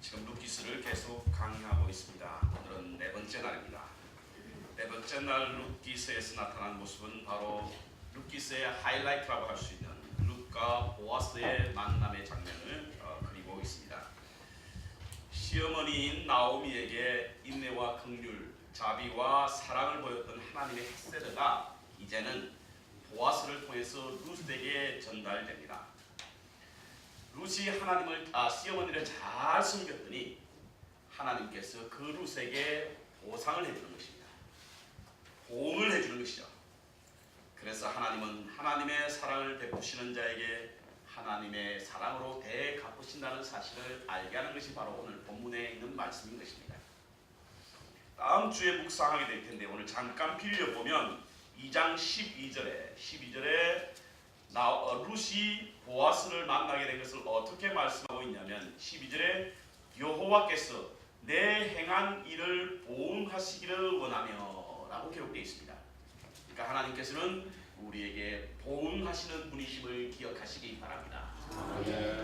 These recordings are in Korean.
지금 룻기스를 계속 강의하고 있습니다. 오늘은 네 번째 날입니다. 네 번째 날 룻기스에서 나타난 모습은 바로 룻기스의 하이라이트라고 할 수 있는 룻과 보아스의 만남의 장면을 그리고 있습니다. 시어머니인 나오미에게 인내와 긍휼, 자비와 사랑을 보였던 하나님의 헷세르가 이제는 보아스를 통해서 룻에게 전달됩니다. 룻이 시어머니를 잘 섬겼더니 하나님께서 그 룻에게 보상을 해주는 것입니다. 보응을 해주는 것이죠. 그래서 하나님은 하나님의 사랑을 베푸시는 자에게 하나님의 사랑으로 대갚으신다는 사실을 알게 하는 것이 바로 오늘 본문에 있는 말씀인 것입니다. 다음 주에 묵상하게 될 텐데 오늘 잠깐 빌려보면 2장 12절에 룻이 보아스를 만나게 된 것을 어떻게 말씀하고 있냐면 12절에 여호와께서 내 행한 일을 보응하시기를 원하며 라고 기록되어 있습니다. 그러니까 하나님께서는 우리에게 보응하시는 분이심을 기억하시기 바랍니다.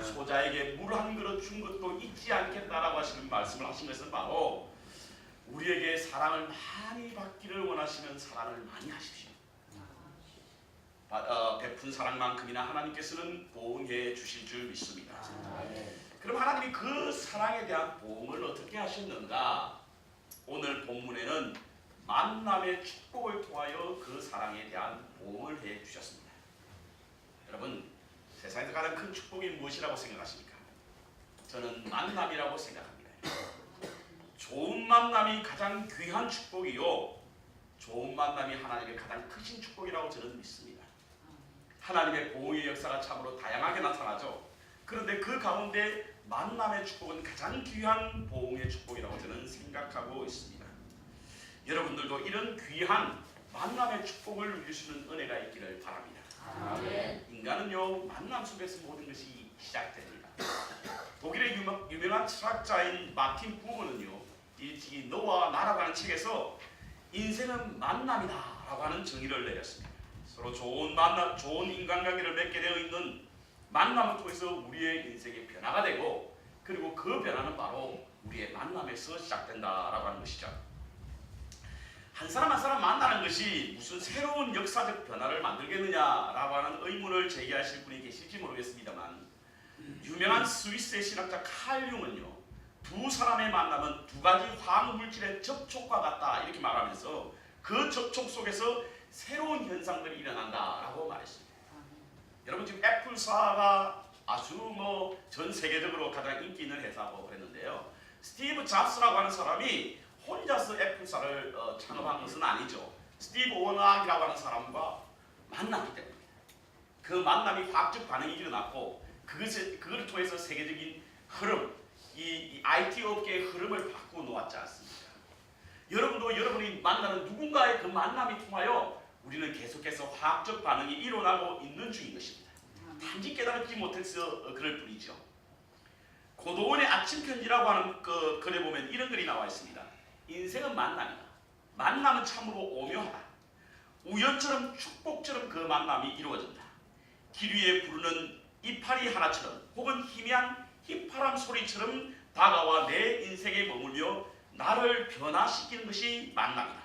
소자에게 물 한 그릇 준 것도 잊지 않겠다라고 하시는 말씀을 하신 것은 바로 우리에게 사랑을 많이 받기를 원하시는 사랑을 많이 하십시오. 베푼 사랑만큼이나 하나님께서는 보응해 주실 줄 믿습니다. 그럼 하나님이 그 사랑에 대한 보응을 어떻게 하셨는가? 오늘 본문에는 만남의 축복을 통하여 그 사랑에 대한 보응을 해 주셨습니다. 여러분, 세상에서 가장 큰 축복이 무엇이라고 생각하십니까? 저는 만남이라고 생각합니다. 좋은 만남이 가장 귀한 축복이요, 좋은 만남이 하나님의 가장 크신 축복이라고 저는 믿습니다. 하나님의 보응의 역사가 참으로 다양하게 나타나죠. 그런데 그 가운데 만남의 축복은 가장 귀한 보응의 축복이라고 저는 생각하고 있습니다. 여러분들도 이런 귀한 만남의 축복을 누리시는 은혜가 있기를 바랍니다. 아멘. 인간은요, 만남 속에서 모든 것이 시작됩니다. 독일의 유명한 철학자인 마틴 부버는요, 일찍이 너와 나라고 하는 책에서 인생은 만남이다 라고 하는 정의를 내렸습니다. 서로 좋은 인간관계를 맺게 되어 있는 만남을 통해서 우리의 인생의 변화가 되고, 그리고 그 변화는 바로 우리의 만남에서 시작된다라고 하는 것이죠. 한 사람 한 사람 만나는 것이 무슨 새로운 역사적 변화를 만들겠느냐라고 하는 의문을 제기하실 분이 계실지 모르겠습니다만, 유명한 스위스의 신학자 칼 융은요, 두 사람의 만남은 두 가지 화학물질의 접촉과 같다 이렇게 말하면서 그 접촉 속에서 새로운 현상들이 일어난다라고 말했습니다. 여러분, 지금 애플사가 아주 전 세계적으로 가장 인기 있는 회사고 그랬는데요. 스티브 잡스라고 하는 사람이 혼자서 애플사를 창업한 것은 아니죠. 스티브 워낙이라고 하는 사람과 만났기 때문입니다. 그 만남이 화학적 반응이 일어났고 그걸 통해서 세계적인 흐름, 이 IT 업계의 흐름을 바꾸어 놓았지 않습니까? 여러분도 여러분이 만나는 누군가의 그 만남이 통하여 우리는 계속해서 화학적 반응이 일어나고 있는 중인 것입니다. 단지 깨달지 못해서 그럴 뿐이죠. 고도원의 아침 편지라고 하는 그 글에 보면 이런 글이 나와 있습니다. 인생은 만남이다. 만남은 참으로 오묘하다. 우연처럼 축복처럼 그 만남이 이루어진다. 길 위에 부르는 이파리 하나처럼 혹은 희미한 휘파람 소리처럼 다가와 내 인생에 머물며 나를 변화시키는 것이 만남이다.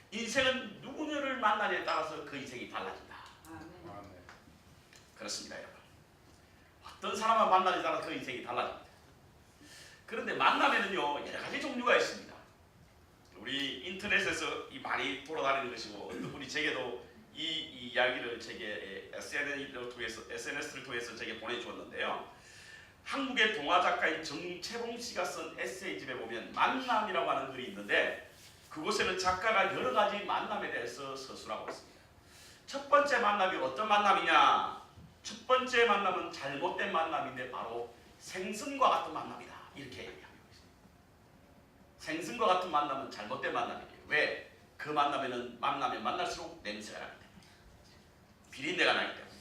인생은 누구를 만나냐에 따라서 그 인생이 달라진다. 아멘. 그렇습니다, 여러분. 어떤 사람을 만나냐에 따라서 그 인생이 달라집니다. 그런데 만남에는요, 여러 가지 종류가 있습니다. 우리 인터넷에서 많이 돌아다니는 것이고, 어떤 분이 제게도 이 이야기를 제게 SNS를 통해서 제게 보내주었는데요. 한국의 동화 작가인 정채봉 씨가 쓴 에세이집에 보면 만남이라고 하는 글이 있는데, 그곳에는 작가가 여러 가지 만남에 대해서 서술하고 있습니다. 첫 번째 만남이 어떤 만남이냐? 첫 번째 만남은 잘못된 만남인데 바로 생선과 같은 만남이다. 이렇게 얘기하고 있습니다. 생선과 같은 만남은 잘못된 만남이에요. 왜? 그 만남에는 만나면 만날수록 냄새가 나기 때문에, 비린내가 나기 때문에.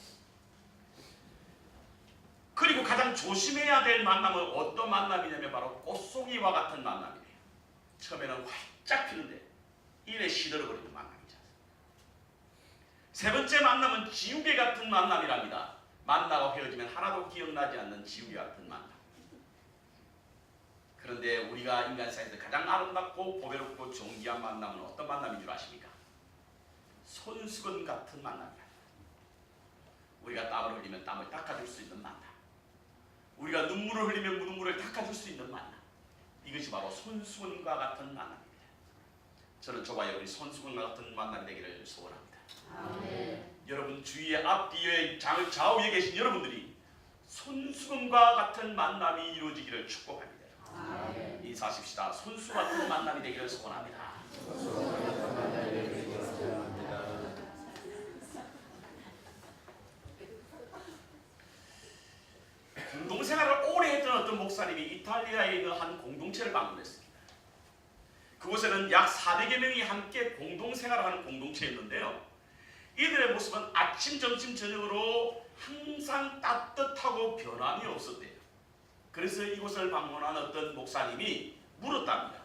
그리고 가장 조심해야 될 만남은 어떤 만남이냐면 바로 꽃송이와 같은 만남이에요. 처음에는 활짝 피는데 이내 시들어버리는 만남이죠. 세 번째 만남은 지우개 같은 만남이랍니다. 만나고 헤어지면 하나도 기억나지 않는 지우개 같은 만남. 그런데 우리가 인간 사이에서 가장 아름답고 보배롭고 존귀한 만남은 어떤 만남인 줄 아십니까? 손수건 같은 만남이야. 우리가 땀을 흘리면 땀을 닦아줄 수 있는 만남. 우리가 눈물을 흘리면 눈물을 닦아줄 수 있는 만남. 이것이 바로 손수건과 같은 만남입니다. 저는 저와 여러분이 손수건과 같은 만남이 되기를 소원합니다. 아멘. 여러분 주위에 앞뒤에 좌우에 계신 여러분들이 손수건과 같은 만남이 이루어지기를 축복합니다. 아멘. 인사하십시다. 손수 같은 만남이 되기를 소원합니다. 공동생활을 오래 했던 어떤 목사님이 이탈리아에 있는 한 공동체를 방문했습니다. 그곳에는 약 400여 명이 함께 공동생활하는 공동체였는데요. 이들의 모습은 아침, 점심, 저녁으로 항상 따뜻하고 변함이 없었대요. 그래서 이곳을 방문한 어떤 목사님이 물었답니다.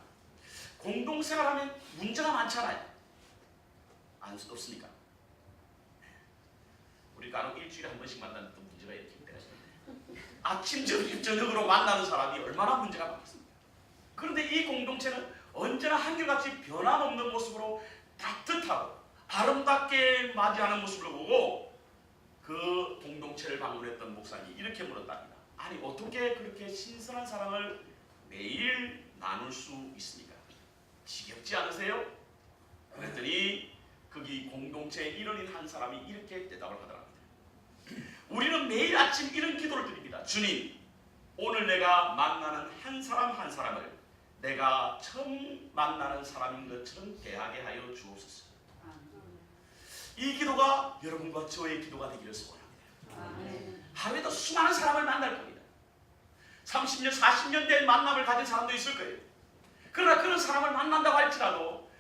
공동생활하면 문제가 많잖아요. 없습니까? 우리 간혹 일주일에 한 번씩 만나는 또 문제가 이렇게 있는데 아침, 점심, 저녁으로 만나는 사람이 얼마나 문제가 많겠습니까? 그런데 이 공동체는 언제나 한결같이 변함없는 모습으로 따뜻하고 아름답게 맞이하는 모습을 보고 그 공동체를 방문했던 목사님이 이렇게 물었답니다. 아니 어떻게 그렇게 신선한 사랑을 매일 나눌 수 있습니까? 지겹지 않으세요? 그랬더니 거기 공동체의 일원인 한 사람이 이렇게 대답을 하더랍니다. 우리는 매일 아침 이런 기도를 드립니다. 주님, 오늘 내가 만나는 한 사람 한 사람을 내가 처음 만나는 사람인 것처럼 대하게 하여 주옵소서. 이 기도가 여러분과 저의 기도가 되기를 소원합니다. 하루에도 수많은 사람을 만날 겁니다. 30년, 40년 된 만남을 가진 사람도 있을 거예요. 그러나 그런 사람을 만난다고 할지라도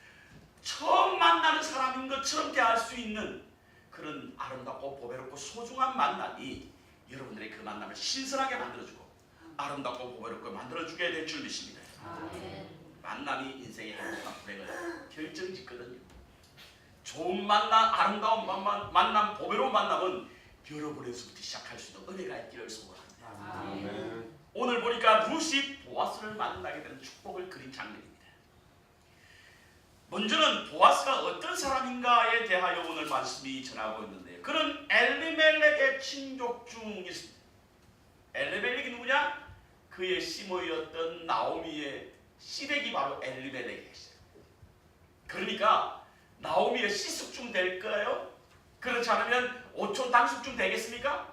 처음 만나는 사람인 것처럼 대할 수 있는 그런 아름답고 보배롭고 소중한 만남이 여러분들의 그 만남을 신선하게 만들어주고 아름답고 보배롭고 만들어주게 될 줄 믿습니다. 만남이 인생의 행복과 불행을 결정짓거든요. 좋은 만남, 아름다운 만남, 보배로운 만남은 여러분에서부터 시작할 수 있는 은혜가 있기를 소원합니다. 오늘 보니까 룻이 보아스를 만나게 되는 축복을 그린 장면입니다. 먼저는 보아스가 어떤 사람인가에 대하여 오늘 말씀이 전하고 있는데요. 그는 엘리멜렉의 친족 중에 있습니다. 엘리멜렉이 누구냐? 그의 시모였던 나오미의 시댁이 바로 엘리멜렉이었어요. 그러니까 나오미의 시숙중 될까요? 그렇지 않으면 오촌 당숙중 되겠습니까?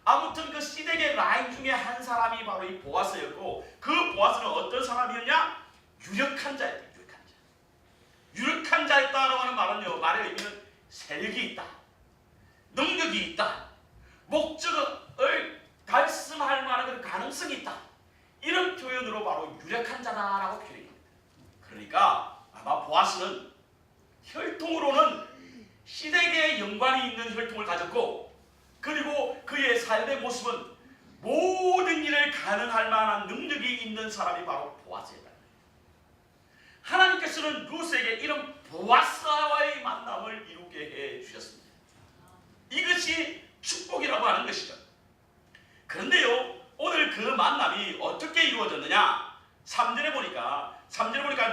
아무튼 그 시댁의 라인 중에 한 사람이 바로 이 보아스였고 그 보아스는 어떤 사람이었냐? 유력한 자였다. 유력한 자였다라고 하는 말은요. 말의 의미는 세력이 있다. 능력이 있다. 목적을 달성할 만한 그런 가능성이 있다. 이런 표현으로 바로 유력한 자다라고 표현합니다. 그러니까 아마 보아스는 혈통으로는 시댁에 연관이 있는 혈통을 가졌고 그리고 그의 삶의 모습은 모든 일을 가능할 만한 능력이 있는 사람이 바로 보아스였다. 하나님께서는 룻에게 이런 보아스와의 만남을 이루게 해 주셨습니다. 이것이 축복이라고 하는 것이죠. 그런데요, 오늘 그 만남이 어떻게 이루어졌느냐? 3절에 보니까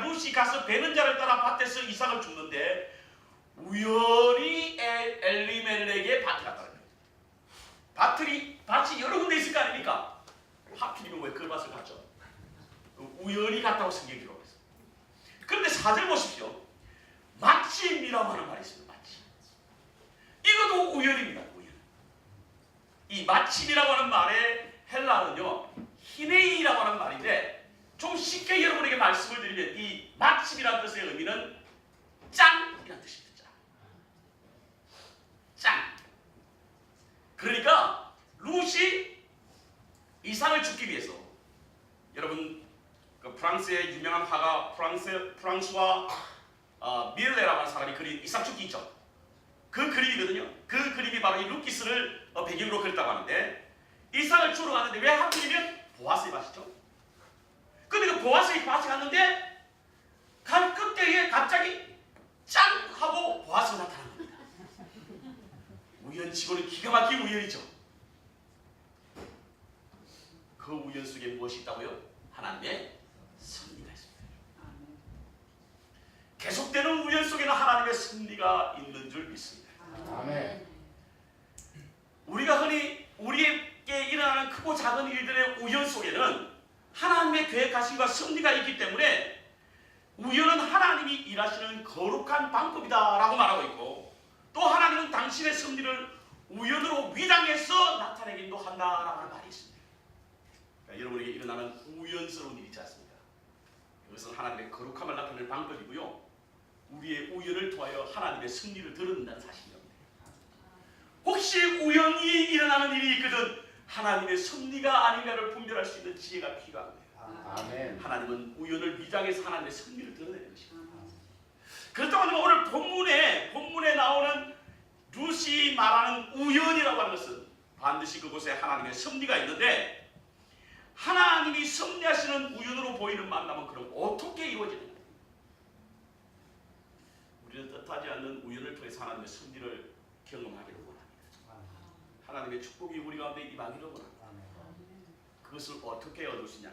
룻이 가서 베는 자를 따라 밭에서 이삭을 줍는데 우연히 엘리멜렉의 밭에 갔다는 거예요. 밭이 여러 군데 있을 거 아닙니까? 하필이면 왜 그 밭을 갔죠? 우연히 갔다고 성경이 기록하고 있어요. 그런데 4절 보십시오. 마침이라고 하는 말이 있습니다. 마침. 이것도 우연입니다. 우연. 이 마침이라고 하는 말의 헬라어는요. 히네이라고 하는 말인데 좀 쉽게 여러분에게 말씀을 드리면 이 마침이라는 뜻의 의미는 짱이라는 뜻입니다. 짱. 그러니까 룻이 이삭을 죽기 위해서 여러분 그 프랑스의 유명한 화가 프랑스와 밀레라고 하는 사람이 그린 이삭 죽기 있죠. 그 그림이거든요. 그 그림이 바로 이 루키스를 배경으로 그렸다고 하는데 이삭을 주러 가는데 왜 하필이면 보아스의 밭이죠. 근데 그 보아스의 밭에 갔는데 간 끝에 갑자기 짱 하고 보아스가 나타난 겁니다. 우연치고는 기가 막힌 우연이죠. 그 우연 속에 무엇이 있다고요? 하나님의 계속되는 우연 속에는 하나님의 승리가 있는 줄 믿습니다. 아멘. 우리가 흔히 우리에게 일어나는 크고 작은 일들의 우연 속에는 하나님의 계획하심과 승리가 있기 때문에 우연은 하나님이 일하시는 거룩한 방법이다라고 말하고 있고, 또 하나님은 당신의 승리를 우연으로 위장해서 나타내기도 한다라고 하는 말이 있습니다. 그러니까 여러분에게 일어나는 우연스러운 일이 있지 않습니까? 이것은 하나님의 거룩함을 나타내는 방법이고요, 우리의 우연을 통하여 하나님의 승리를 드러낸다는 사실입니다. 혹시 우연히 일어나는 일이 있거든 하나님의 승리가 아닌가를 분별할 수 있는 지혜가 필요합니다. 아멘. 하나님은 우연을 위장해서 하나님의 승리를 드러내는 것입니다. 그렇다고 하면 오늘 본문에 나오는 룻이 말하는 우연이라고 하는 것은 반드시 그곳에 하나님의 섭리가 있는데, 하나님이 섭리하시는 우연으로 보이는 만남은 그럼 어떻게 이루어지는가? 우리는 뜻하지 않는 우연을 통해서 하나님의 섭리를 경험하기를 원합니다. 하나님의 축복이 우리 가운데 임하기를 원합니다. 그것을 어떻게 얻을 수 있냐?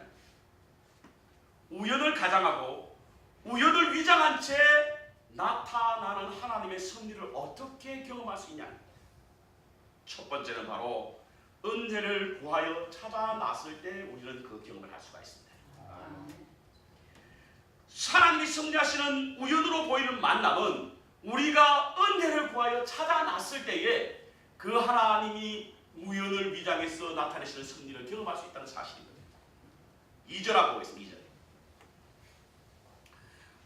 우연을 가장하고 우연을 위장한 채 나타나는 하나님의 섭리를 어떻게 경험할 수 있냐? 첫 번째는 바로 은혜를 구하여 찾아 나설 때 우리는 그 경험을 할 수가 있습니다. 하나님이 섭리하시는 우연으로 보이는 만남은 우리가 은혜를 구하여 찾아 나설 때에 그 하나님이 우연을 위장해서 나타내시는 섭리를 경험할 수 있다는 사실입니다. 2절하고 보겠습니다. 2절.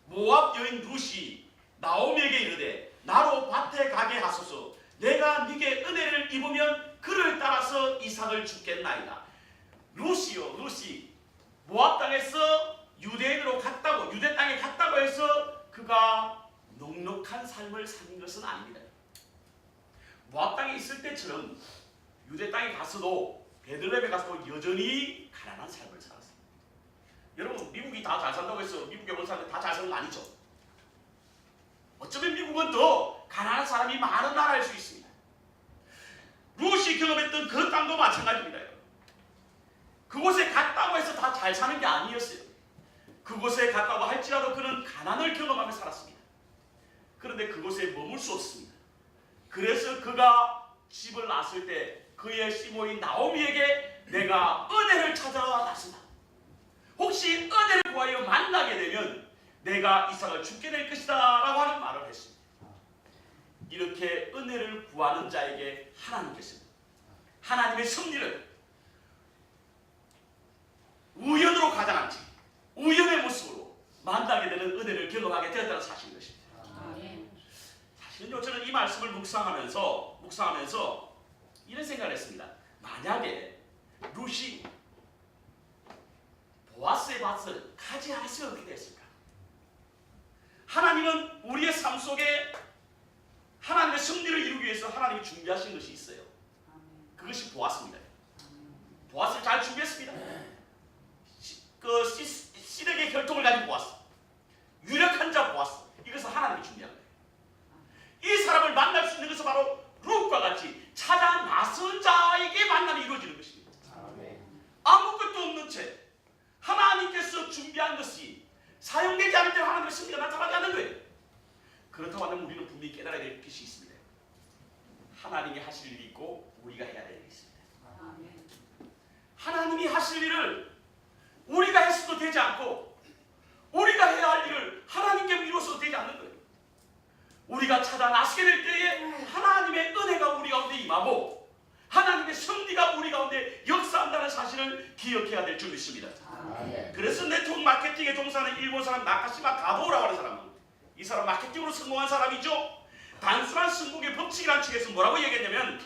모압 여인 룻이 나오미에게 이르되 나로 밭에 가게 하소서. 내가 네게 은혜를 입으면 그를 따라서 이삭을 주겠나이다. 룻이 모압 땅에서 유대인으로 갔다고, 유대 땅에 갔다고 해서 그가 넉넉한 삶을 사는 것은 아닙니다. 모압 땅에 있을 때처럼 유대 땅에 가서도, 베들레헴에 가서도 여전히 가난한 삶을 살았어요. 여러분, 미국이 다 잘 산다고 해서 미국에 온 사람들 다 잘 사는 건 아니죠. 어쩌면 미국은 더 가난한 사람이 많은 나라일 수 있습니다. 룻이 경험했던 그 땅도 마찬가지입니다. 그곳에 갔다고 해서 다 잘 사는 게 아니었어요. 그곳에 갔다고 할지라도 그는 가난을 경험하며 살았습니다. 그런데 그곳에 머물 수 없습니다. 그래서 그가 집을 나설 때 그의 시모인 나오미에게 내가 은혜를 찾아 나선다. 혹시 은혜를 구하여 만나게 되면 내가 이삭을 죽게 될 것이다 라고 하는 말을 했습니다. 이렇게 은혜를 구하는 자에게 하나님께서 하나님의 섭리를 우연으로 가장한지 우연의 모습으로 만나게 되는 은혜를 경험하게 되었다는 사실인 것입니다. 사실은요, 저는 이 말씀을 묵상하면서 이런 생각을 했습니다. 만약에 룻이 보아스의 밭을 가지 않았으면 어떻게 됐을까? 하나님은 우리의 삶 속에 하나님의 승리를 이루기 위해서 하나님이 준비하신 것이 있어요. 그것이 보아스입니다. 보아스를 잘 준비했습니다. 씨덱의 혈통을 가진 보아스, 유력한 자 보아스, 이것을 하나님이 준비한 거예요. 이 사람을 만날 수 있는 것은 바로 룻과 같이 찾아 나선 자에게 만남이 이루어지는 것입니다. 아무것도 없는 채 하나님께서 준비한 것이 사용되지 않을 때 하나님의 승리가 나타나지 않는 거예요. 그렇다고 하면 우리는 분명히 깨달아야 될 것이 있습니다. 하나님이 하실 일이 있고 우리가 해야 될 일이 있습니다. 하나님이 하실 일을 우리가 했어도 되지 않고 우리가 해야 할 일을 하나님께 이루어서도 되지 않는 거예요. 우리가 찾아 나서게 될 때에 하나님의 은혜가 우리 가운데 임하고 하나님의 승리가 우리 가운데 역사한다는 사실을 기억해야 될 줄 믿습니다. 그래서 네트워크 마케팅에 종사하는 일본 사람 나카시마 가도라고 하는 사람은, 이 사람 마케팅으로 성공한 사람이죠. 단순한 성공의 법칙이라는 책에서 뭐라고 얘기했냐면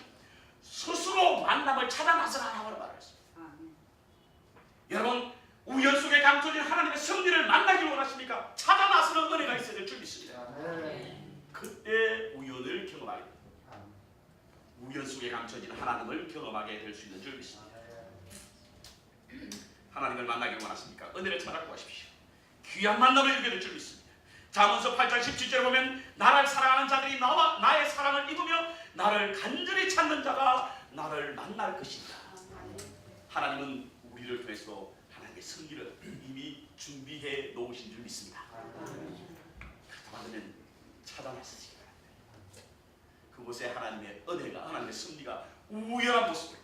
스스로 만남을 찾아 나서라고 하는 말을 했어요. 여러분, 우연 속에 감춰진 하나님의 승리를 만나길 원하십니까? 찾아 나서는 은혜가 있어야 될 줄 믿습니다. 그때 우연을 경험하게 됩니다. 우연 속에 감춰진 하나님을 경험하게 될 수 있는 줄 믿습니다. 하나님을 만나길 원하십니까? 은혜를 찾아 구하십시오. 귀한 만남을 이루게 될 줄 믿습니다. 잠언서 8장 17절에 보면 나를 사랑하는 자들이 나와 나의 사랑을 입으며 나를 간절히 찾는 자가 나를 만날 것이다. 하나님은 우리를 통해서 하나님의 승리를 이미 준비해 놓으신 줄 믿습니다. 그렇다고 받으면 찾아나서시기 바랍니다. 그곳에 하나님의 은혜가, 하나님의 섭리가 우연한 모습으로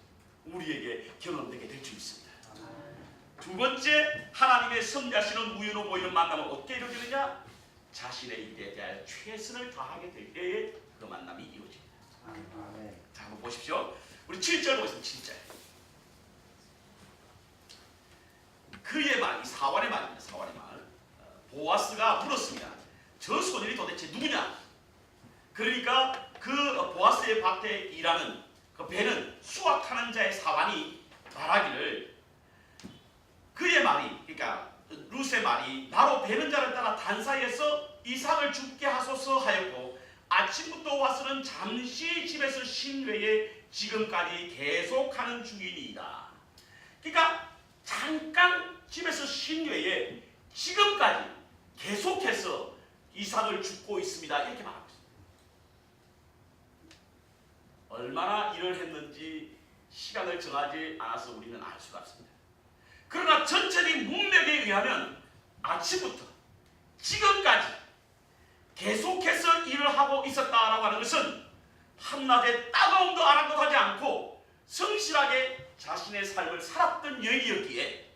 우리에게 경험되게 될 줄 믿습니다. 두 번째, 하나님의 섭리하시는 우연으로 보이는 만남은 어떻게 이루어지느냐? 자신의 일에 대하여 최선을 다하게 될 때에 그 만남이 이루어집니다. 자, 한번 보십시오. 우리 7절 보겠습니다. 7절. 그의 말, 이 사환의 말입니다. 사환의 말. 보아스가 물었습니다. 저 소년이 도대체 누구냐? 그러니까 그 보아스의 밭에 일하는 그 배는 수확하는 자의 사환이 말하기를, 그의 말이, 그러니까 룻의 말이 바로 배는 자를 따라 단사에서 이삭을 죽게 하소서 하였고, 아침부터 와서는 잠시 집에서 쉰 외에 지금까지 계속하는 중이니이다. 그러니까 잠깐 집에서 쉰 외에 지금까지 계속해서 이삭을 죽고 있습니다. 이렇게 말하고 있습니다. 얼마나 일을 했는지 시간을 정하지 않아서 우리는 알 수가 없습니다. 그러나 전체적인 문맥에 의하면 아침부터 지금까지 계속해서 일을 하고 있었다라고 하는 것은 한낮에 따가움도 아랑곳하지 않고 성실하게 자신의 삶을 살았던 여인이었기에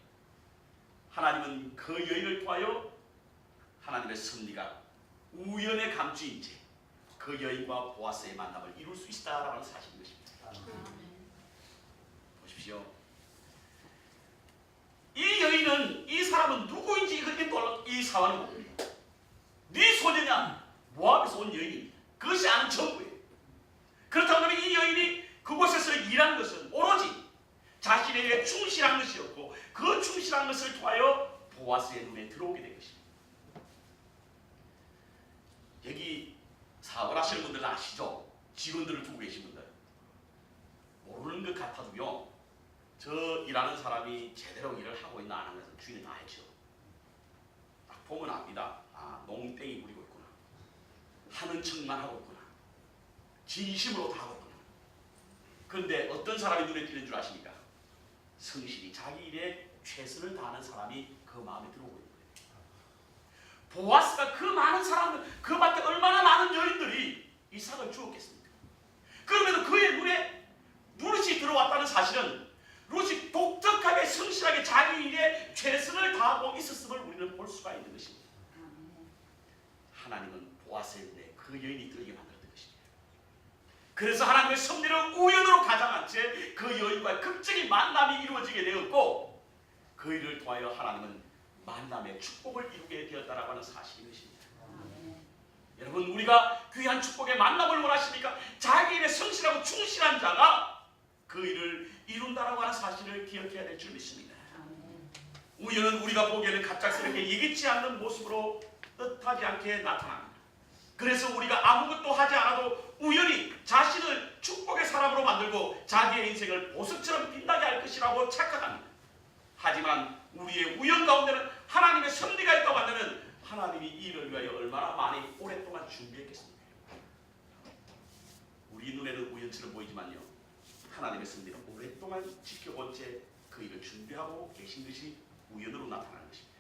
하나님은 그 여인을 통하여 하나님의 섭리가 우연의 감추인 채 그 여인과 보아스의 만남을 이룰 수 있다라는 사실인 것입니다. 보십시오. 이 여인은, 이 사람은 누구인지 그렇게 놀라, 이 사화는 뭡니까? 네 소녀냐? 모압에서 온 여인입니다. 그것이 아는 전부예요. 그렇다고 하면 이 여인이 그곳에서 일한 것은 오로지 자신에게 충실한 것이었고, 그 충실한 것을 통하여 보아스의 눈에 들어오게 된 것입니다. 여기 사업을 하시는 분들은 아시죠? 직원들을 두고 계신 분들. 모르는 것 같아도요, 저 일하는 사람이 제대로 일을 하고 있나 안 하는 것은 주인은 알죠. 딱 보면 압니다. 아, 농땡이 부리고 있구나. 하는 척만 하고 있구나. 진심으로 다 하고 있구나. 그런데 어떤 사람이 눈에 띄는 줄 아십니까? 성실히 자기 일에 최선을 다하는 사람이 그 마음에 들어오고 있는 거예요. 보아스가 그 많은 사람들, 그 밭에 얼마나 많은 여인들이 이삭을 주었겠습니까? 그러면 그의 눈에 룻이 들어왔다는 사실은 룻이 독특하게 성실하게 자기 일에 최선을 다하고 있었음을 우리는 볼 수가 있는 것입니다. 하나님은 보아스의 눈에 그 여인이 들게 만들었던 것입니다. 그래서 하나님의 섭리를 우연으로 가장한 채 그 여인과의 극적인 만남이 이루어지게 되었고, 그 일을 통하여 하나님은 만남의 축복을 이루게 되었다라고 하는 사실인 것입니다. 여러분, 우리가 귀한 축복의 만남을 원하십니까? 자기 일에 성실하고 충실한 자가 그 일을 이룬다라고 하는 사실을 기억해야 될 줄 믿습니다. 우연은 우리가 보기에는 갑작스럽게 예기치 않는 모습으로 뜻하지 않게 나타납니다. 그래서 우리가 아무것도 하지 않아도 우연히 자신을 축복의 사람으로 만들고 자기의 인생을 보석처럼 빛나게 할 것이라고 착각합니다. 하지만 우리의 우연 가운데는 하나님의 섭리가 있다고 한다면 하나님이 이 일을 위하여 얼마나 많이 오랫동안 준비했겠습니까? 우리 눈에는 우연처럼 보이지만요, 하나님의 섭리는 오랫동안 지켜본 채 그 일을 준비하고 계신 것이 우연으로 나타나는 것입니다.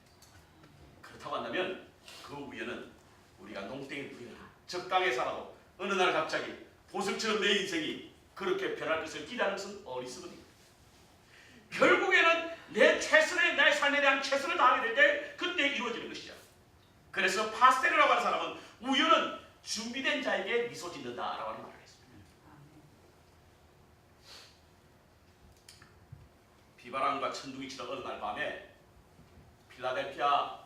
그렇다고 한다면 그 우연은 우리가 농땡이 부리거나 적당히 살아도 어느 날 갑자기 보석처럼 내 인생이 그렇게 변할 것을 기대하는 것은 어리석음입니다. 결국에는 내 삶에 대한 최선을 다하게 될 때 그때 이루어지는 것이죠. 그래서 파스텔이라고 하는 사람은 우연은 준비된 자에게 미소 짓는다라고 하는 말을 했습니다. 비바람과 천둥이 치던 어느 날 밤에 필라델피아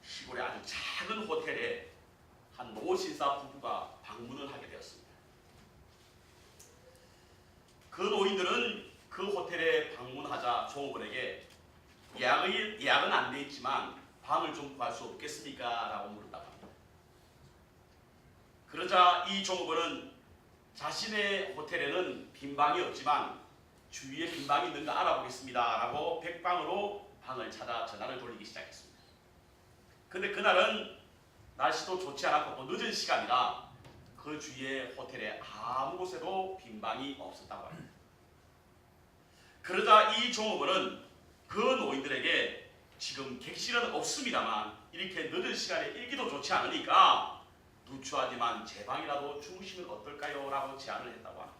시골의 아주 작은 호텔에 한 노신사 부부가 방문을 하게 되었습니다. 그 노인들은 그 호텔에 방문하자 종업원에게 예약은 안 돼 있지만 방을 좀 구할 수 없겠습니까? 라고 물었다고 합니다. 그러자 이 종업원은 자신의 호텔에는 빈 방이 없지만 주위에 빈 방이 있는가 알아보겠습니다. 라고 백방으로 방을 찾아 전화를 돌리기 시작했습니다. 근데 그날은 날씨도 좋지 않았고 또 늦은 시간이라 그 주위의 호텔에 아무 곳에도 빈 방이 없었다고 합니다. 그러자 이 종업원은 그 노인들에게 지금 객실은 없습니다만 이렇게 늦은 시간에 일기도 좋지 않으니까 누추하지만 제 방이라도 주무시면 어떨까요? 라고 제안을 했다고 합니다.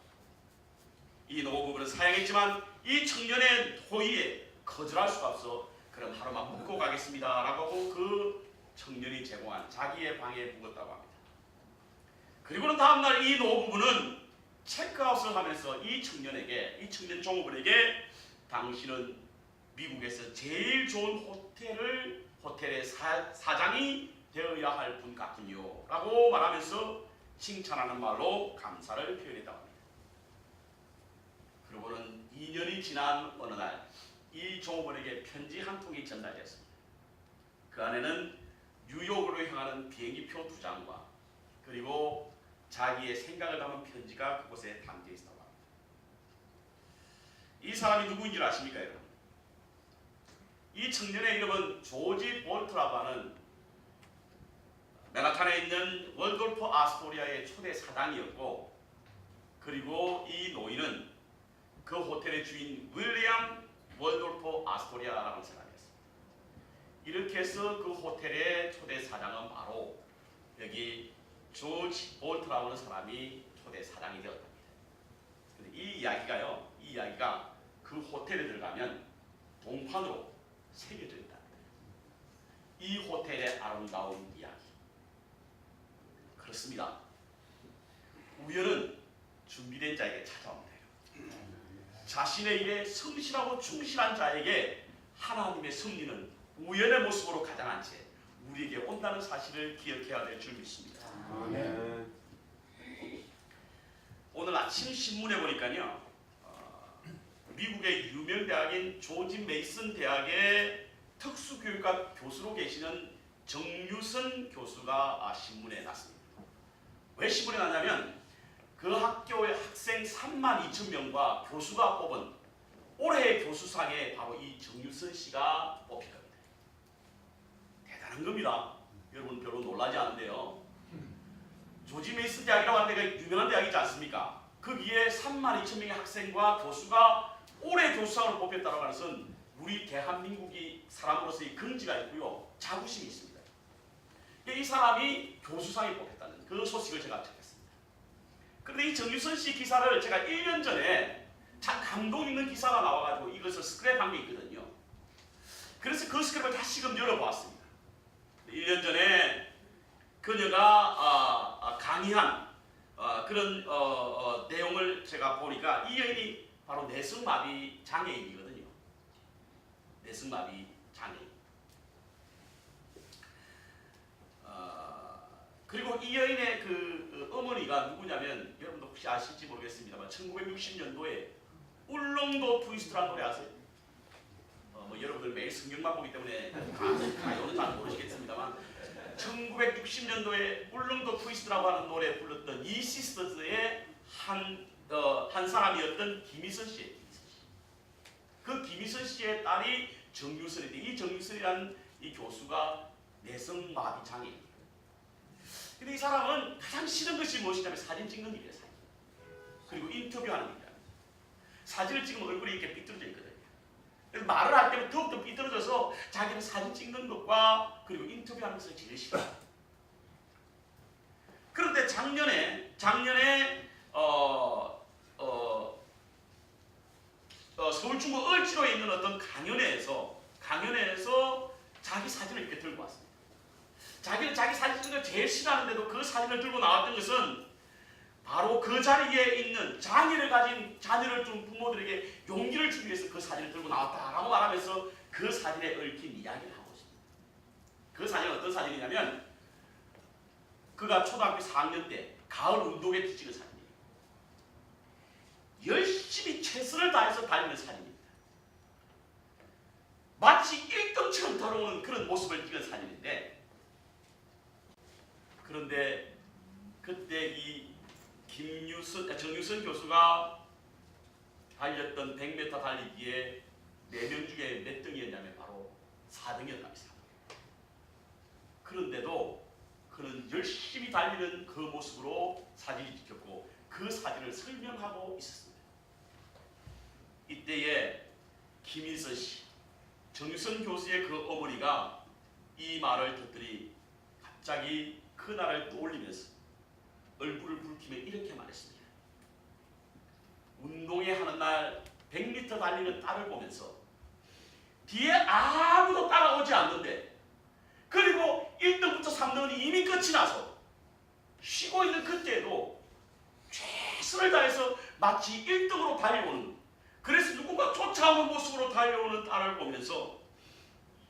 이 노부부는 사양했지만 이 청년의 호의에 거절할 수가 없어 그럼 하루만 묵고 가겠습니다 라고 하고 그 청년이 제공한 자기의 방에 묵었다고 합니다. 그리고는 다음날 이 노부부는 체크아웃을 하면서 이 청년 종업원에게 당신은 미국에서 제일 좋은 호텔의 사장이 되어야 할 분 같군요 라고 말하면서 칭찬하는 말로 감사를 표현했다고 합니다. 그리고는 2년이 지난 어느 날 이 종업원에게 편지 한 통이 전달되었습니다. 그 안에는 뉴욕으로 향하는 비행기표 2장과 그리고 자기의 생각을 담은 편지가 그곳에 담겨 있다고 합니다. 이 사람이 누구인지 아십니까 여러분? 이 청년의 이름은 조지 볼트라고 하는 맨하탄에 있는 월돌프 아스토리아의 초대 사장이었고 그리고 이 노인은 그 호텔의 주인 윌리엄 월돌프 아스토리아라는 사람이었습니다. 이렇게 해서 그 호텔의 초대 사장은 바로 여기 조지 볼트라고 하는 사람이 초대 사장이 되었답니다. 근데 이 이야기가 그 호텔에 들어가면 동판으로 새겨져 있답니다. 이 호텔의 아름다운 이야기. 그렇습니다. 우연은 준비된 자에게 찾아옵니다. 자신의 일에 성실하고 충실한 자에게 하나님의 섭리는 우연의 모습으로 가장한 채 우리에게 온다는 사실을 기억해야 될 줄 믿습니다. 아멘. 오늘 아침 신문에 보니까요, 미국의 유명 대학인 조지 메이슨 대학의 특수교육과 교수로 계시는 정유선 교수가 신문에 났습니다. 왜 신문에 났냐면 그 학교의 학생 32,000명과 교수가 뽑은 올해의 교수상에 바로 이 정유선 씨가 뽑힌 겁니다. 대단한 겁니다. 여러분 별로 놀라지 않은데요. 조지 메이슨 대학이라고 하는 데가 유명한 대학이지 않습니까? 거기에 32,000명의 학생과 교수가 올해 교수상으로 뽑혔다고 하는 것은 우리 대한민국이 사람으로서의 긍지가 있고요. 자부심이 있습니다. 이 사람이 교수상에 뽑혔다는 그 소식을 제가 접했습니다. 그런데 이 정유선 씨 기사를 제가 1년 전에 참 감동 있는 기사가 나와가지고 이것을 스크랩한 게 있거든요. 그래서 그 스크랩을 다시금 열어보았습니다. 1년 전에 그녀가 강의한 그런 내용을 제가 보니까 이 여인이 바로 내성마비 장애인이거든요. 내성마비 장애인. 그리고 이 여인의 그 어머니가 누구냐면 여러분도 혹시 아실지 모르겠습니다만 1960년도에 울릉도 트위스트라는 노래 아세요? 뭐 여러분들 매일 성경만 보기 때문에 가요는 잘 모르시겠습니다만 1960년도에 울릉도 트위스트라고 하는 노래 불렀던 이 시스터즈의 한 사람이었던 김희선 씨예요. 그 김희선 씨의 딸이 정유선인데 이 정유선이라는 이 교수가 내성마비 장애인. 근데 이 사람은 가장 싫은 것이 무엇이냐면 사진 찍는 일이에요. 사진. 그리고 인터뷰하는 일이에요. 사진을 찍으면 얼굴이 이렇게 삐뚤어져 있거든요. 그래서 말을 할 때는 더욱더 삐뚤어져서 자기는 사진 찍는 것과 그리고 인터뷰하는 것을 제일 싫어해요. 그런데 작년에 서울중부 을지로에 있는 어떤 강연회에서 자기 사진을 이렇게 들고 왔습니다. 자기는 자기 사진 찍는 걸 제일 싫어하는데도 그 사진을 들고 나왔던 것은 바로 그 자리에 있는 장애를 가진 자녀를 둔 부모들에게 용기를 주기 위해서 그 사진을 들고 나왔다라고 말하면서 그 사진에 얽힌 이야기를 하고 있습니다. 그 사진은 어떤 사진이냐면 그가 초등학교 4학년 때 가을 운동회 때 찍은 사진이에요. 열심히 최선을 다해서 달리는 사진입니다. 마치 1등처럼 돌아오는 그런 모습을 찍은 사진인데 그런데 그때 이 정유선 교수가 달렸던 100m 달리기에 4명 중에 몇 등이었냐면 바로 4등이었답니다. 그런데도 그는 열심히 달리는 그 모습으로 사진이 찍혔고 그 사진을 설명하고 있었습니다. 이때에 김인선 씨, 정유선 교수의 그 어머니가 이 말을 듣더니 갑자기 그날을 떠올리면서 얼굴을 붉히며 이렇게 말했습니다. 운동회 하는 날 100m 달리는 딸을 보면서 뒤에 아무도 따라오지 않는데, 그리고 1등부터 3등은 이미 끝이 나서 쉬고 있는 그때에도 최선을 다해서 마치 1등으로 달려오는, 그래서 누군가 쫓아오는 모습으로 달려오는 딸을 보면서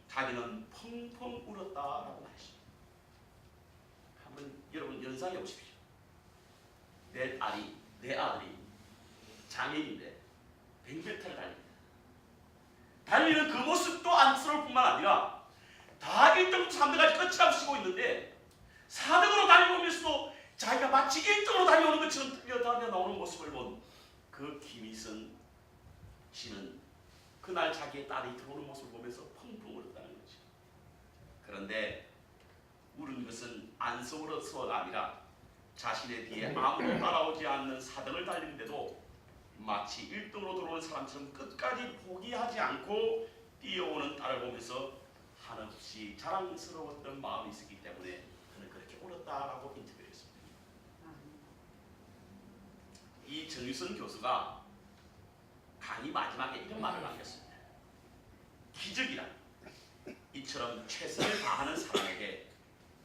자기는 펑펑 울었다라고 말했습니다. 한번 여러분 연상해 보십시오. 내 아들이 장애인인데 100m를 달립니다. 달리는 그 모습도 안쓰러울 뿐만 아니라 다 1등부터 3등까지 끝이라고 쓰고 있는데 4등으로 달려오면서도 자기가 마치 1등으로 달려오는 것처럼 뛰어다녀 나오는 모습을 본 그 김희선 씨는 그날 자기의 딸이 들어오는 모습을 보면서 펑펑 울었다는 거죠. 그런데 울은 것은 안쓰러워서가 아니라 자신의 뒤에 아무도 따라오지 않는 4등을 달리는데도 마치 1등으로 들어오는 사람처럼 끝까지 포기하지 않고 뛰어오는 딸을 보면서 한없이 자랑스러웠던 마음이 있었기 때문에 그는 그렇게 울었다라고 인터뷰를 했습니다. 이 정유선 교수가 강의 마지막에 이런 말을 남겼습니다. 기적이란 이처럼 최선을 다하는 사람에게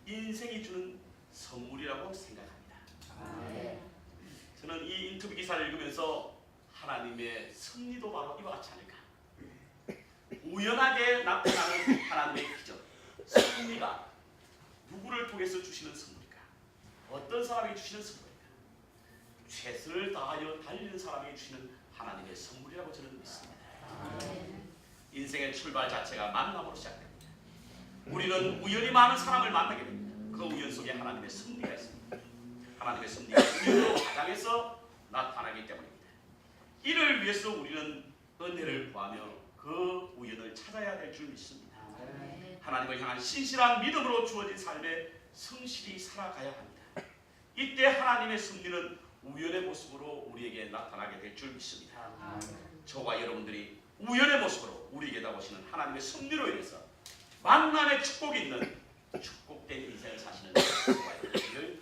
인생이 주는 선물이라고 생각합니다. 저는 이 인터뷰 기사를 읽으면서 하나님의 섭리도 바로 이와 같지 않을까. 우연하게 나타나는 하나님의 기적, 섭리가 누구를 통해서 주시는 선물일까? 어떤 사람에게 주시는 선물일까? 최선을 다하여 달리는 사람에게 주시는 하나님의 선물이라고 저는 믿습니다. 인생의 출발 자체가 만남으로 시작됩니다. 우리는 우연히 많은 사람을 만나게 됩니다. 그 우연 속에 하나님의 섭리가 있습니다. 하나님의 섭리가 우연으로 가장해서 나타나기 때문입니다. 이를 위해서 우리는 은혜를 구하며 그 우연을 찾아야 될 줄 믿습니다. 하나님을 향한 신실한 믿음으로 주어진 삶에 성실히 살아가야 합니다. 이때 하나님의 섭리는 우연의 모습으로 우리에게 나타나게 될 줄 믿습니다. 저와 여러분들이 우연의 모습으로 우리에게 다오시는 하나님의 섭리로 인해서 만남의 축복이 있는 축복된 인생을 사시는 저와 여러분들